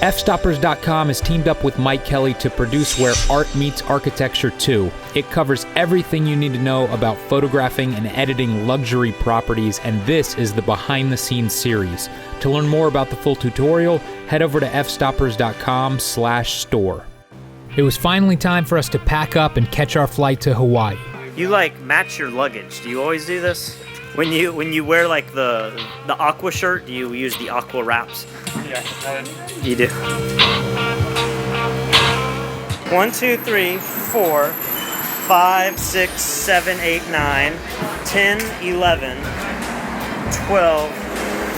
Fstoppers.com has teamed up with Mike Kelly to produce Where Art Meets Architecture 2. It covers everything you need to know about photographing and editing luxury properties, and this is the behind-the-scenes series. To learn more about the full tutorial, head over to fstoppers.com/store. It was finally time for us to pack up and catch our flight to Hawaii. You match your luggage. Do you always do this? When you wear the aqua shirt, do you use the aqua wraps? Yeah, you do. 1, 2, 3, 4, 5, 6, 7, 8, 9, 10, 11, 12,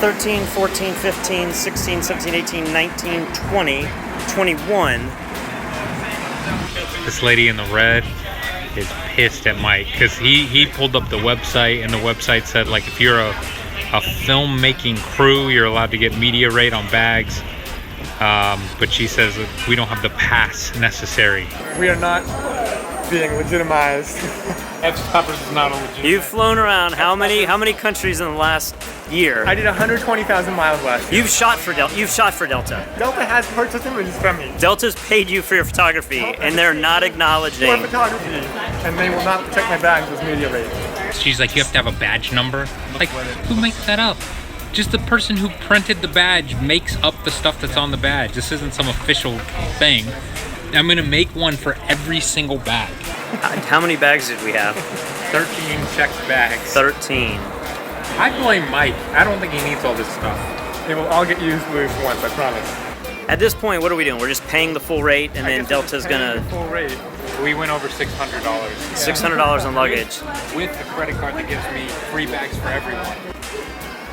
13, 14, 15, 16, 17, 18, 19, 20, 21. This lady in the red is pissed at Mike because he pulled up the website, and the website said if you're a filmmaking crew, you're allowed to get media rate on bags, but she says that we don't have the pass necessary. We are not being legitimized. F-Stoppers is not a legitimate. You've flown around how many countries in the last year? I did 120,000 miles last year. You've shot for Delta. Delta has purchased images from me. Delta's paid you for your photography, and they're not acknowledging. For photography, and they will not protect my bags with media rate. She's like, you have to have a badge number. Who makes that up? Just the person who printed the badge makes up the stuff that's on the badge. This isn't some official thing. I'm gonna make one for every single bag. How many bags did we have? 13 checked bags. 13. I blame Mike. I don't think he needs all this stuff. They will all get used loose once, I promise. At this point, what are we doing? We're just paying the full rate, and then Delta's gonna... Full rate. We went over $600. $600 on luggage. With a credit card that gives me free bags for everyone.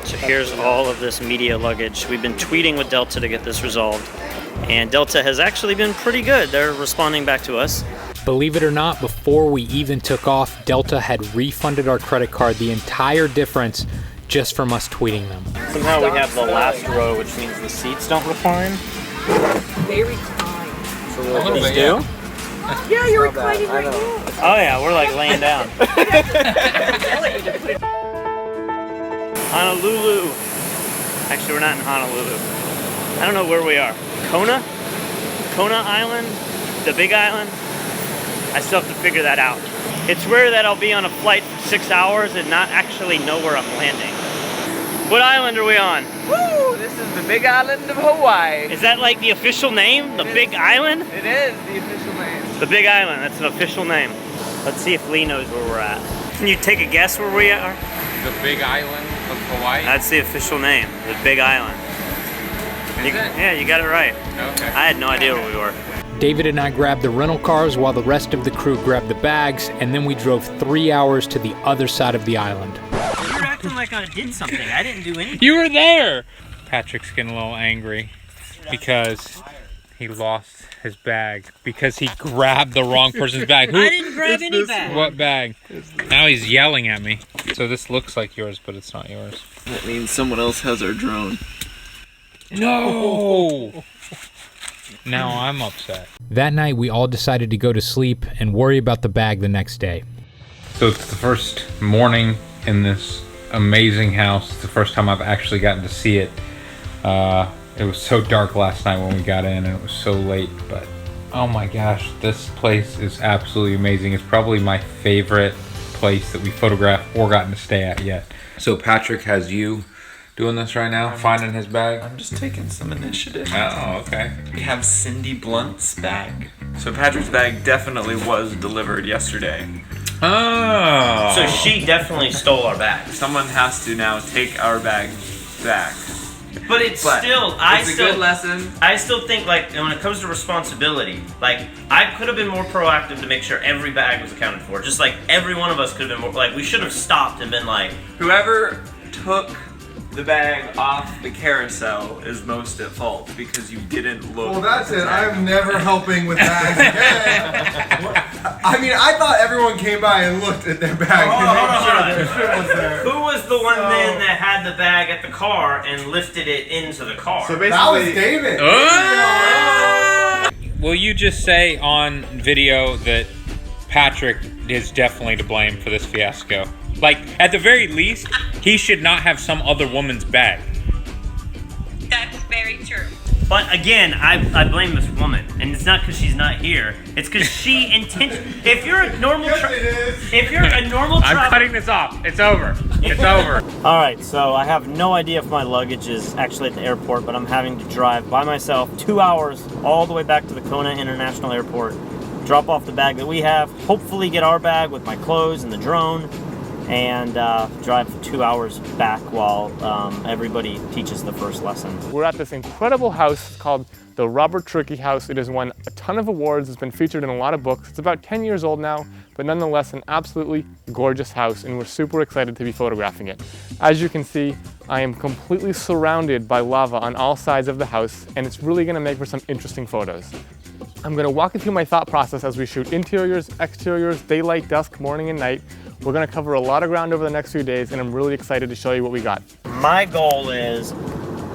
So here's all of this media luggage. We've been tweeting with Delta to get this resolved, and Delta has actually been pretty good. They're responding back to us. Believe it or not, before we even took off, Delta had refunded our credit card the entire difference just from us tweeting them. Somehow we have the last row, which means the seats don't recline. They recline. These do? Yeah, you're reclining right now. Oh yeah, we're laying down. Honolulu. Actually, we're not in Honolulu. I don't know where we are. Kona Island? The Big Island? I still have to figure that out. It's rare that I'll be on a flight for 6 hours and not actually know where I'm landing. What island are we on? Woo! This is the Big Island of Hawaii. Is that the official name? The Big Island? It is the official name. The Big Island, that's an official name. Let's see if Lee knows where we're at. Can you take a guess where we are? The Big Island of Hawaii? That's the official name, the Big Island. Yeah, you got it right. Okay. I had no idea where we were. David and I grabbed the rental cars while the rest of the crew grabbed the bags, and then we drove 3 hours to the other side of the island. You're acting like I did something. I didn't do anything. You were there! Patrick's getting a little angry because he lost his bag because he grabbed the wrong person's bag. I didn't grab any bag. What bag? Now he's yelling at me. So this looks like yours, but it's not yours. That means someone else has our drone. No! Now I'm upset. That night, we all decided to go to sleep and worry about the bag the next day. So it's the first morning in this amazing house. It's the first time I've actually gotten to see it. It was so dark last night when we got in, and it was so late, but oh my gosh, this place is absolutely amazing. It's probably my favorite place that we photographed or gotten to stay at yet. So Patrick has you doing this right now, finding his bag? I'm just taking some initiative. Oh, okay. We have Cindy Blunt's bag. So Patrick's bag definitely was delivered yesterday. Oh. So she definitely stole our bags. Someone has to now take our bag back. But it's But still, it's a good lesson. I still think when it comes to responsibility, I could have been more proactive to make sure every bag was accounted for. Just every one of us could have been more, we should have stopped and been Whoever took the bag off the carousel is most at fault because you didn't look. Well, that's it. I'm never helping with bags again. I mean, I thought everyone came by and looked at their bag to make sure their shit was there. Who was the one then that had the bag at the car and lifted it into the car? So basically, that was David. Will you just say on video that Patrick is definitely to blame for this fiasco? At the very least, he should not have some other woman's bag. That's very true. But again, I blame this woman, and it's not because she's not here. It's because she If you're a normal, I'm cutting this off. It's over. It's over. All right, so I have no idea if my luggage is actually at the airport, but I'm having to drive by myself 2 hours all the way back to the Kona International Airport, drop off the bag that we have, hopefully get our bag with my clothes and the drone, and drive 2 hours back while everybody teaches the first lesson. We're at this incredible house called the Robert Trickey House. It has won a ton of awards. It's been featured in a lot of books. It's about 10 years old now, but nonetheless an absolutely gorgeous house, and we're super excited to be photographing it. As you can see, I am completely surrounded by lava on all sides of the house, and it's really gonna make for some interesting photos. I'm gonna walk you through my thought process as we shoot interiors, exteriors, daylight, dusk, morning, and night. We're gonna cover a lot of ground over the next few days, and I'm really excited to show you what we got. My goal is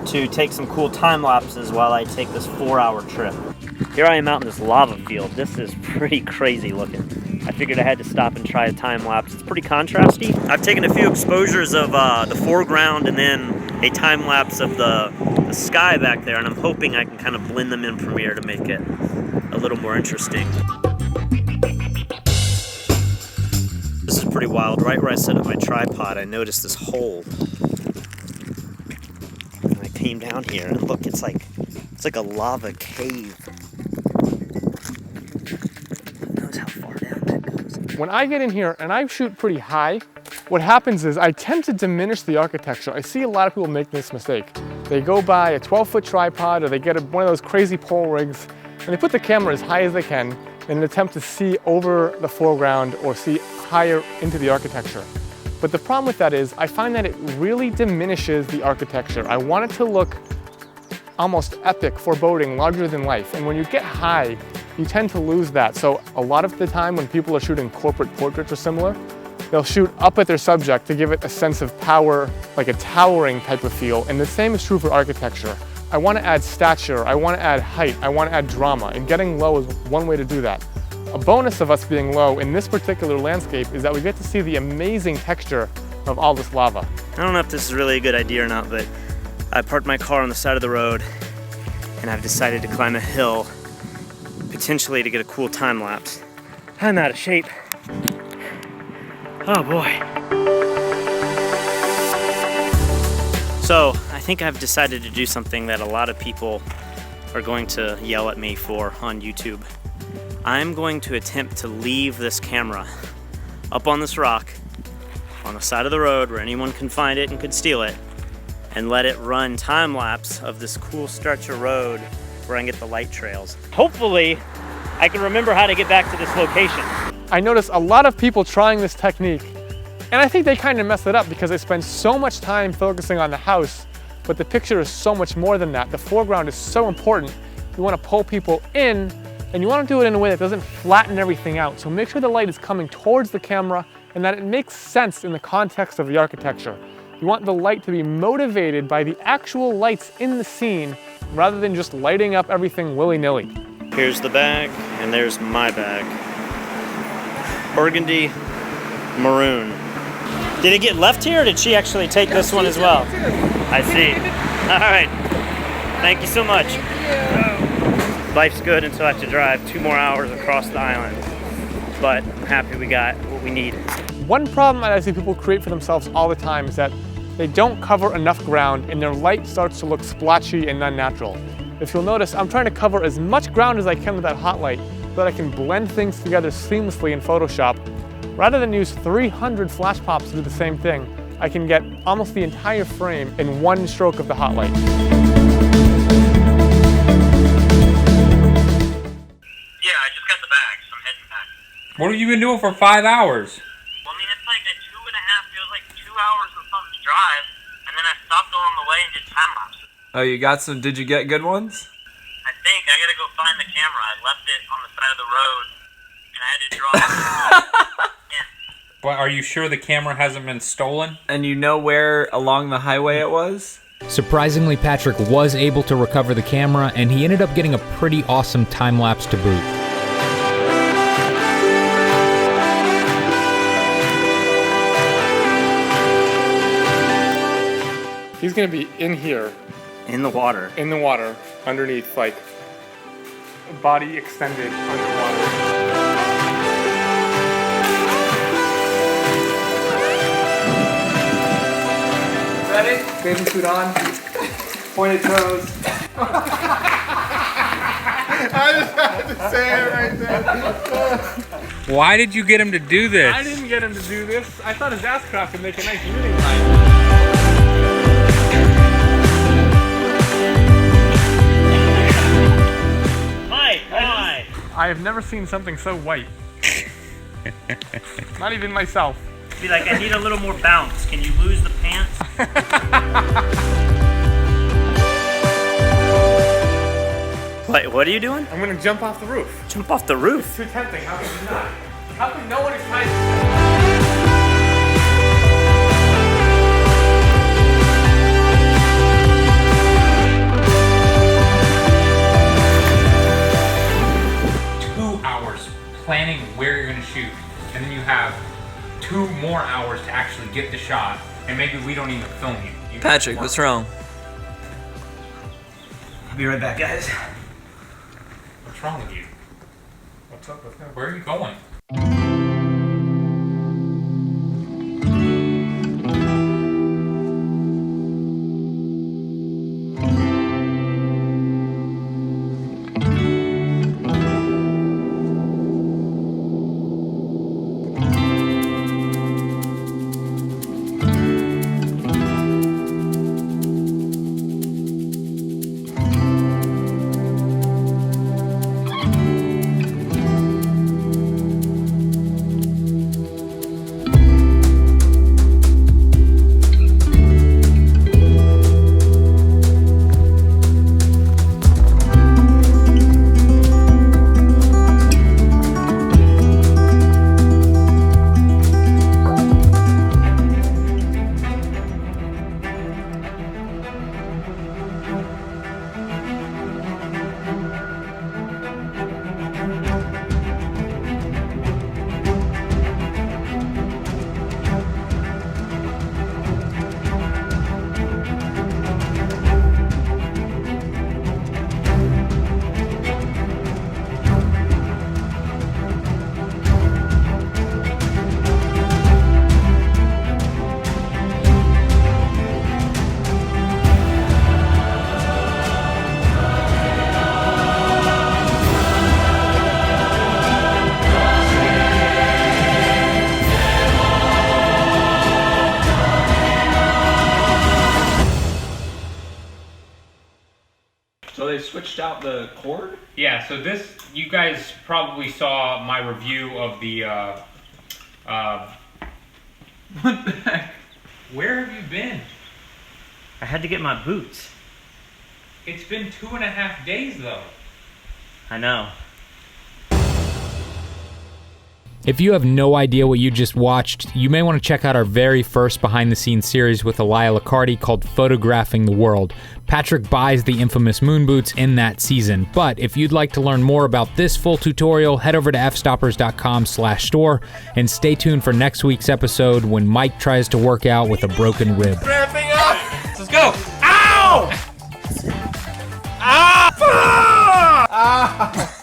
to take some cool time lapses while I take this 4-hour trip. Here I am out in this lava field. This is pretty crazy looking. I figured I had to stop and try a time lapse. It's pretty contrasty. I've taken a few exposures of the foreground and then a time lapse of the sky back there, and I'm hoping I can kind of blend them in Premiere to make it a little more interesting. This is pretty wild. Right where I set up my tripod, I noticed this hole. And I came down here and look, it's like a lava cave. Who knows how far down that goes? When I get in here and I shoot pretty high, what happens is I tend to diminish the architecture. I see a lot of people make this mistake. They go buy a 12-foot tripod, or they get one of those crazy pole rigs, and they put the camera as high as they can in an attempt to see over the foreground or see higher into the architecture. But the problem with that is I find that it really diminishes the architecture. I want it to look almost epic, foreboding, larger than life. And when you get high, you tend to lose that. So a lot of the time when people are shooting corporate portraits or similar, they'll shoot up at their subject to give it a sense of power, like a towering type of feel. And the same is true for architecture. I want to add stature, I want to add height, I want to add drama, and getting low is one way to do that. A bonus of us being low in this particular landscape is that we get to see the amazing texture of all this lava. I don't know if this is really a good idea or not, but I parked my car on the side of the road and I've decided to climb a hill, potentially to get a cool time lapse. I'm out of shape. Oh boy. So I think I've decided to do something that a lot of people are going to yell at me for on YouTube. I'm going to attempt to leave this camera up on this rock on the side of the road where anyone can find it and could steal it, and let it run time lapse of this cool stretch of road where I can get the light trails. Hopefully I can remember how to get back to this location. I notice a lot of people trying this technique, and I think they kind of mess it up because they spend so much time focusing on the house, but the picture is so much more than that. The foreground is so important. You want to pull people in, and you want to do it in a way that doesn't flatten everything out. So make sure the light is coming towards the camera and that it makes sense in the context of the architecture. You want the light to be motivated by the actual lights in the scene rather than just lighting up everything willy-nilly. Here's the bag, and there's my bag. Burgundy, maroon. Did it get left here, or did she actually take this one as well? I see. All right. Thank you so much. Life's good until I have to drive 2 more hours across the island. But I'm happy we got what we need. One problem I see people create for themselves all the time is that they don't cover enough ground and their light starts to look splotchy and unnatural. If you'll notice, I'm trying to cover as much ground as I can with that hot light so that I can blend things together seamlessly in Photoshop. Rather than use 300 flash pops to do the same thing, I can get almost the entire frame in one stroke of the hot light. Yeah, I just got the bag, so I'm heading back. What have you been doing for 5 hours? Well, I mean, it's like a 2 hours or something to drive, and then I stopped along the way and did time lapses. Oh, you got some? Did you get good ones? I think I gotta go find the camera. I left it on the side of the road, and I had to draw. Yeah. But are you sure the camera hasn't been stolen? And you know where along the highway it was? Surprisingly, Patrick was able to recover the camera, and he ended up getting a pretty awesome time-lapse to boot. He's gonna be in here. In the water. In the water. underneath, like body extended underwater. Ready? Bathing suit on. Pointed toes. I just had to say it right there. Why did you get him to do this? I didn't get him to do this. I thought his ass craft would make a nice reading line. Hi. I have never seen something so white. Not even myself. Be like, I need a little more bounce. Can you lose the pants? Wait, what are you doing? I'm gonna jump off the roof. Jump off the roof. Too tempting. How can you not? How can no one excited? Planning where you're gonna shoot, and then you have 2 more hours to actually get the shot, and maybe we don't even film you. Patrick, what's wrong? I'll be right back, guys. What's wrong with you? What's up with him? Where are you going? So they switched out the cord? Yeah, so this, you guys probably saw my review of the, what the heck? Where have you been? I had to get my boots. It's been 2.5 days though. I know. If you have no idea what you just watched, you may want to check out our very first behind-the-scenes series with Elia Liccardi called Photographing the World. Patrick buys the infamous moon boots in that season, but if you'd like to learn more about this full tutorial, head over to fstoppers.com/store and stay tuned for next week's episode when Mike tries to work out with a broken rib. Ramping up! Let's go! Ow! Ah! Ah!